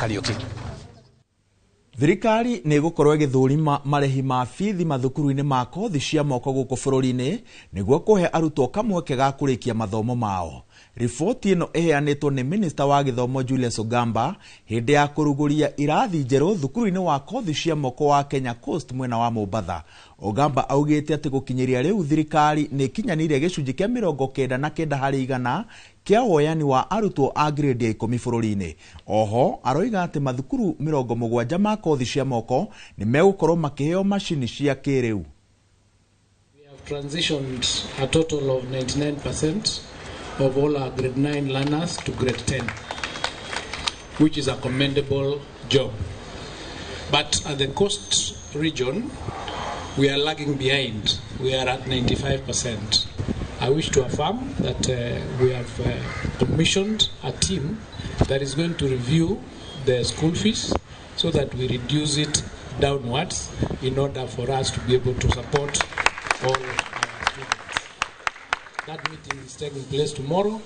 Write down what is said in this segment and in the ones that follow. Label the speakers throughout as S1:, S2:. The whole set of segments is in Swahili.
S1: Kariuki.
S2: Thirikari nĩ gũkorwo ĩgĩthũrima marĩhi ma bithi mathukuru-inĩ ma kothi cia moko gũkũ bũrũri-inĩ nĩguo kũhe arutwo kamweke ga kũrĩkia mathomo mao. Riboti ĩno ĩheanĩtwo nĩ Minista wa Gĩthomo Julius Ogamba hĩndĩ ya kũrugũria irathi njerũ thukuru-inĩ wa kothi cia moko wa Kenya Coast mwena wa Mombasa. Ogamba augĩte atĩ gũkinyĩria rĩu thirikari nĩ ikinyanĩire gĩcunjĩ kĩa 99% kĩa woyani wa arutwo a grade ya 10 bũrũri-inĩ. Oho aroiga atĩ mathukuru 70 ma kothi cia moko nĩ megũkorwo makĩheo macini cia kĩrĩu.
S3: We have transitioned a total of 99% of all our grade 9 learners to grade 10, which is a commendable job. But at the coast region, we are lagging behind. We are at 95%. I wish to affirm that we have commissioned a team that is going to review the school fees so that we reduce it downwards in order for us to be able to support all students. That meeting is taking place tomorrow,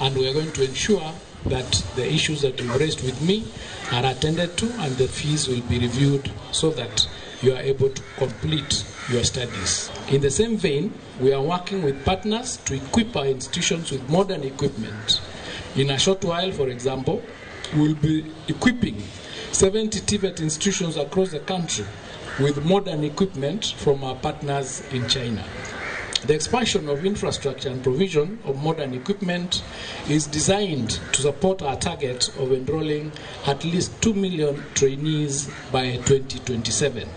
S3: and we are going to ensure that the issues that you've raised with me are attended to and the fees will be reviewed so that you are able to complete your studies. In the same vein, we are working with partners to equip our institutions with modern equipment. In a short while, for example, we will be equipping 70 TVET institutions across the country with modern equipment from our partners in China. The expansion of infrastructure and provision of modern equipment is designed to support our target of enrolling at least 2 million trainees by 2027.